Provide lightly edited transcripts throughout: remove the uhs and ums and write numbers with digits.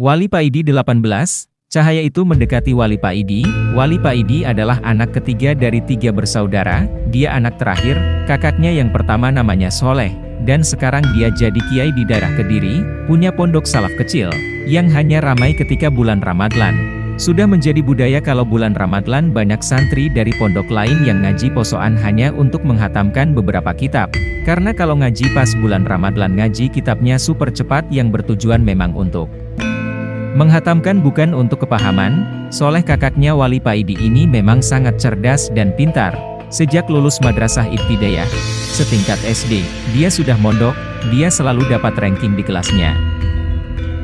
Wali Paidi 18, cahaya itu mendekati Wali Paidi. Wali Paidi adalah anak ketiga dari 3 bersaudara, dia anak terakhir, kakaknya yang pertama namanya Soleh, dan sekarang dia jadi kiai di daerah Kediri, punya pondok salaf kecil, yang hanya ramai ketika bulan Ramadhan. Sudah menjadi budaya kalau bulan Ramadhan banyak santri dari pondok lain yang ngaji posoan hanya untuk menghatamkan beberapa kitab. Karena kalau ngaji pas bulan Ramadhan ngaji kitabnya super cepat yang bertujuan memang untuk menghatamkan bukan untuk kepahaman. Soleh kakaknya Wali Paidi ini memang sangat cerdas dan pintar. Sejak lulus madrasah ibtidaiyah, setingkat SD, dia sudah mondok, dia selalu dapat ranking di kelasnya.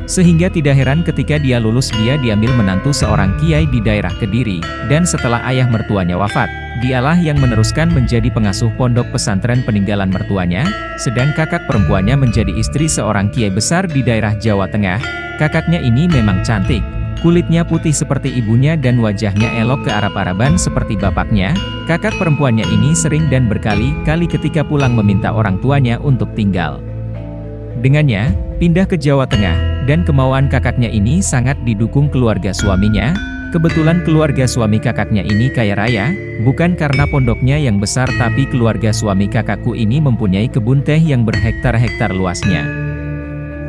Sehingga tidak heran ketika dia lulus dia diambil menantu seorang kiai di daerah Kediri, dan setelah ayah mertuanya wafat, dialah yang meneruskan menjadi pengasuh pondok pesantren peninggalan mertuanya, sedang kakak perempuannya menjadi istri seorang kiai besar di daerah Jawa Tengah. Kakaknya ini memang cantik, kulitnya putih seperti ibunya dan wajahnya elok ke Arab-Araban seperti bapaknya. Kakak perempuannya ini sering dan berkali-kali ketika pulang meminta orang tuanya untuk tinggal dengannya, pindah ke Jawa Tengah, dan kemauan kakaknya ini sangat didukung keluarga suaminya. Kebetulan keluarga suami kakaknya ini kaya raya, bukan karena pondoknya yang besar tapi keluarga suami kakakku ini mempunyai kebun teh yang berhektar-hektar luasnya.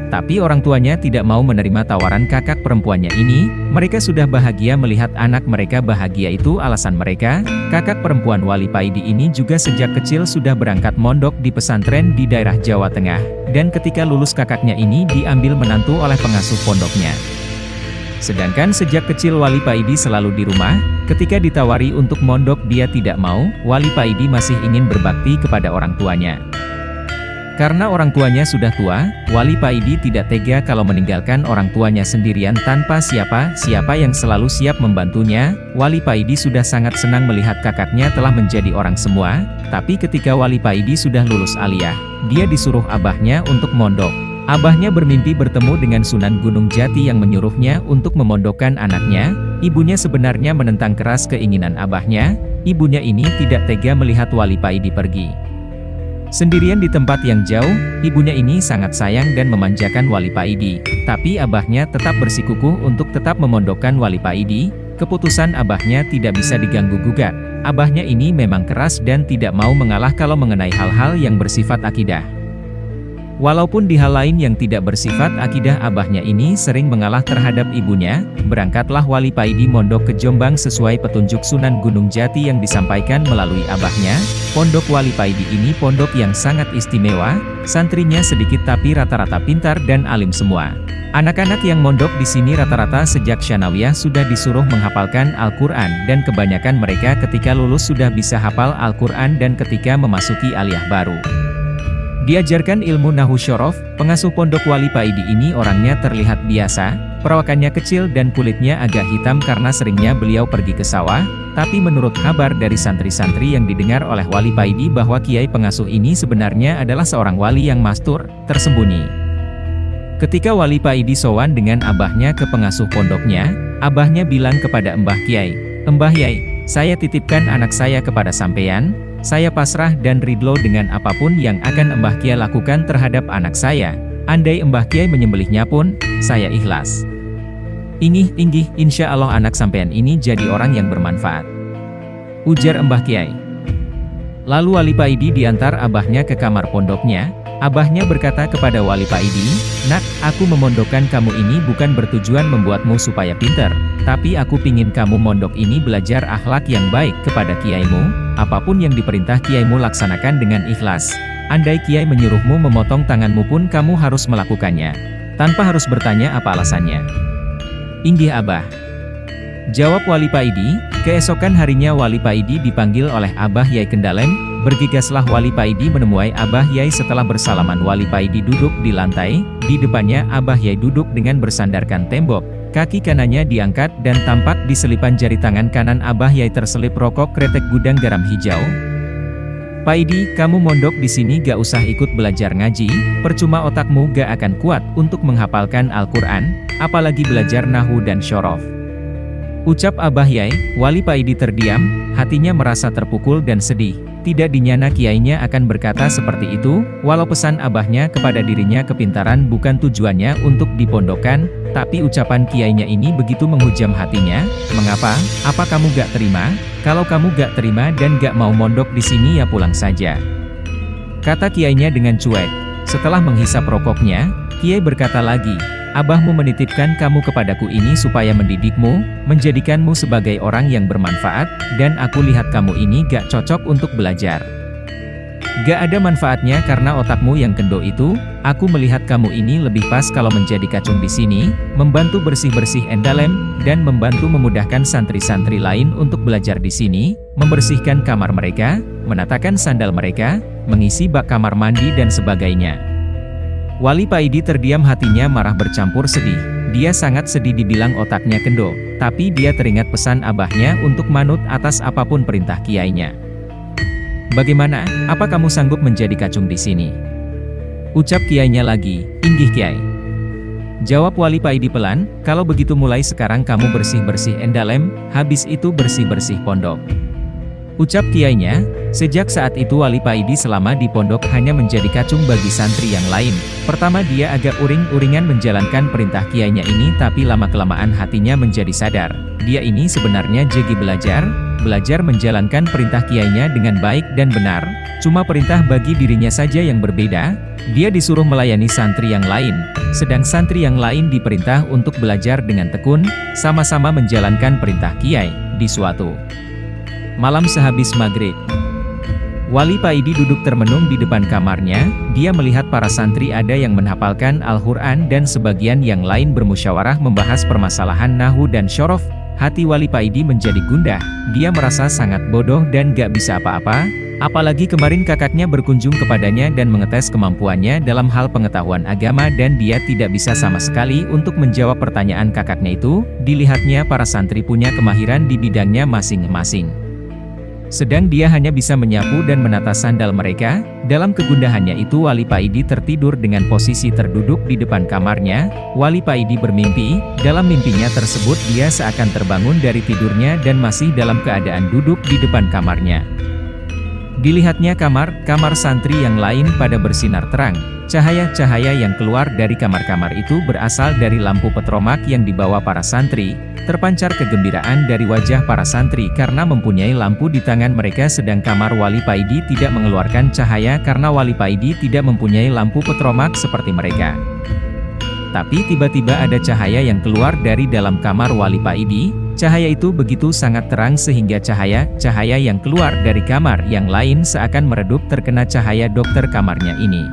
Tapi orang tuanya tidak mau menerima tawaran kakak perempuannya ini. Mereka sudah bahagia melihat anak mereka bahagia, itu alasan mereka. Kakak perempuan Wali Paidi ini juga sejak kecil sudah berangkat mondok di pesantren di daerah Jawa Tengah. Dan ketika lulus kakaknya ini diambil menantu oleh pengasuh pondoknya. Sedangkan sejak kecil Wali Paidi selalu di rumah. Ketika ditawari untuk mondok dia tidak mau. Wali Paidi masih ingin berbakti kepada orang tuanya. Karena orang tuanya sudah tua, Wali Paidi tidak tega kalau meninggalkan orang tuanya sendirian tanpa siapa-siapa yang selalu siap membantunya. Wali Paidi sudah sangat senang melihat kakaknya telah menjadi orang semua, tapi ketika Wali Paidi sudah lulus aliyah, dia disuruh abahnya untuk mondok. Abahnya bermimpi bertemu dengan Sunan Gunung Jati yang menyuruhnya untuk memondokkan anaknya. Ibunya sebenarnya menentang keras keinginan abahnya. Ibunya ini tidak tega melihat Wali Paidi pergi sendirian di tempat yang jauh. Ibunya ini sangat sayang dan memanjakan Wali Paidi, tapi abahnya tetap bersikukuh untuk tetap memondokkan Wali Paidi. Keputusan abahnya tidak bisa diganggu-gugat. Abahnya ini memang keras dan tidak mau mengalah kalau mengenai hal-hal yang bersifat akidah. Walaupun di hal lain yang tidak bersifat akidah abahnya ini sering mengalah terhadap ibunya. Berangkatlah Wali Paidi mondok ke Jombang sesuai petunjuk Sunan Gunung Jati yang disampaikan melalui abahnya. Pondok Wali Paidi ini pondok yang sangat istimewa, santrinya sedikit tapi rata-rata pintar dan alim semua. Anak-anak yang mondok di sini rata-rata sejak Tsanawiyah sudah disuruh menghafalkan Al-Quran dan kebanyakan mereka ketika lulus sudah bisa hafal Al-Quran dan ketika memasuki aliyah baru diajarkan ilmu Nahwu Syorof. Pengasuh pondok Wali Paidi ini orangnya terlihat biasa, perawakannya kecil dan kulitnya agak hitam karena seringnya beliau pergi ke sawah. Tapi menurut kabar dari santri-santri yang didengar oleh Wali Paidi bahwa kiai pengasuh ini sebenarnya adalah seorang wali yang mastur, tersembunyi. Ketika Wali Paidi sowan dengan abahnya ke pengasuh pondoknya, abahnya bilang kepada Mbah Kiai, "Mbah Yai, saya titipkan anak saya kepada sampeyan. Saya pasrah dan ridho dengan apapun yang akan Mbah Kiai lakukan terhadap anak saya. Andai Mbah Kiai menyembelihnya pun, saya ikhlas. Inggih, insya Allah anak sampean ini jadi orang yang bermanfaat," ujar Mbah Kiai. Lalu Wali Paidi diantar abahnya ke kamar pondoknya. Abahnya berkata kepada Wali Paidi, "Nak, aku memondokkan kamu ini bukan bertujuan membuatmu supaya pinter, tapi aku pingin kamu mondok ini belajar akhlak yang baik kepada kiaimu. Apapun yang diperintah kiaimu laksanakan dengan ikhlas. Andai kiai menyuruhmu memotong tanganmu pun kamu harus melakukannya, tanpa harus bertanya apa alasannya." "Inggih Abah," jawab Wali Paidi. Keesokan harinya Wali Paidi dipanggil oleh Abah Yai Kendalem. Bergegaslah Wali Paidi menemui Abah Yai. Setelah bersalaman Wali Paidi duduk di lantai. Di depannya Abah Yai duduk dengan bersandarkan tembok. Kaki kanannya diangkat dan tampak di selipan jari tangan kanan Abah Yai terselip rokok kretek gudang garam hijau. "Paidi, kamu mondok di sini gak usah ikut belajar ngaji, percuma otakmu gak akan kuat untuk menghafalkan Al-Quran, apalagi belajar Nahwu dan Syorof," ucap Abah Yai. Wali Paidi terdiam, hatinya merasa terpukul dan sedih. Tidak dinyana kiainya akan berkata seperti itu, walau pesan abahnya kepada dirinya kepintaran bukan tujuannya untuk dipondokkan, tapi ucapan kiainya ini begitu menghujam hatinya. Mengapa? Apa kamu gak terima? Kalau kamu gak terima dan gak mau mondok di sini ya pulang saja, kata kiainya dengan cuek. Setelah menghisap rokoknya, kiai berkata lagi, abahmu menitipkan kamu kepadaku ini supaya mendidikmu, menjadikanmu sebagai orang yang bermanfaat, dan aku lihat kamu ini gak cocok untuk belajar. Gak ada manfaatnya karena otakmu yang kendo itu. Aku melihat kamu ini lebih pas kalau menjadi kacung di sini, membantu bersih-bersih endalem, dan membantu memudahkan santri-santri lain untuk belajar di sini, membersihkan kamar mereka, menatakan sandal mereka, mengisi bak kamar mandi dan sebagainya. Wali Paidi terdiam, hatinya marah bercampur sedih. Dia sangat sedih dibilang otaknya kendo, tapi dia teringat pesan abahnya untuk manut atas apapun perintah kiainya. Bagaimana? Apa kamu sanggup menjadi kacung di sini? Ucap kiainya lagi, inggih kiai. Jawab Wali Paidi pelan, kalau begitu mulai sekarang kamu bersih-bersih endalem, habis itu bersih-bersih pondok. Ucap kiainya. Sejak saat itu Wali Paidi selama di pondok hanya menjadi kacung bagi santri yang lain. Pertama dia agak uring-uringan menjalankan perintah kiainya ini, tapi lama-kelamaan hatinya menjadi sadar. Dia ini sebenarnya jegi belajar menjalankan perintah kiainya dengan baik dan benar. Cuma perintah bagi dirinya saja yang berbeda. Dia disuruh melayani santri yang lain, sedang santri yang lain diperintah untuk belajar dengan tekun, sama-sama menjalankan perintah kiai. Di suatu malam sehabis maghrib, Wali Paidi duduk termenung di depan kamarnya. Dia melihat para santri ada yang menghafalkan Al-Quran dan sebagian yang lain bermusyawarah membahas permasalahan nahwu dan syorof. Hati Wali Paidi menjadi gundah. Dia merasa sangat bodoh dan gak bisa apa-apa. Apalagi kemarin kakaknya berkunjung kepadanya dan mengetes kemampuannya dalam hal pengetahuan agama, dan dia tidak bisa sama sekali untuk menjawab pertanyaan kakaknya itu. Dilihatnya para santri punya kemahiran di bidangnya masing-masing, sedang dia hanya bisa menyapu dan menata sandal mereka. Dalam kegundahannya itu Wali Paidi tertidur dengan posisi terduduk di depan kamarnya. Wali Paidi bermimpi. Dalam mimpinya tersebut dia seakan terbangun dari tidurnya dan masih dalam keadaan duduk di depan kamarnya. Dilihatnya kamar santri yang lain pada bersinar terang. Cahaya-cahaya yang keluar dari kamar-kamar itu berasal dari lampu petromak yang dibawa para santri. Terpancar kegembiraan dari wajah para santri karena mempunyai lampu di tangan mereka, sedang kamar Wali Paidi tidak mengeluarkan cahaya karena Wali Paidi tidak mempunyai lampu petromak seperti mereka. Tapi tiba-tiba ada cahaya yang keluar dari dalam kamar Wali Paidi. Cahaya itu begitu sangat terang sehingga cahaya yang keluar dari kamar yang lain seakan meredup terkena cahaya dokter kamarnya ini.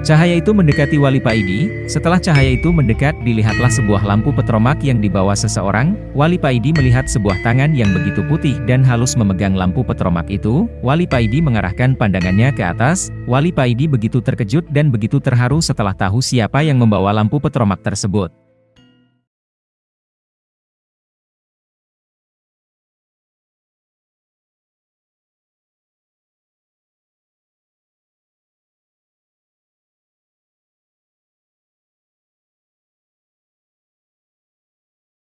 Cahaya itu mendekati Wali Paidi. Setelah cahaya itu mendekat, dilihatlah sebuah lampu petromak yang dibawa seseorang. Wali Paidi melihat sebuah tangan yang begitu putih dan halus memegang lampu petromak itu. Wali Paidi mengarahkan pandangannya ke atas. Wali Paidi begitu terkejut dan begitu terharu setelah tahu siapa yang membawa lampu petromak tersebut.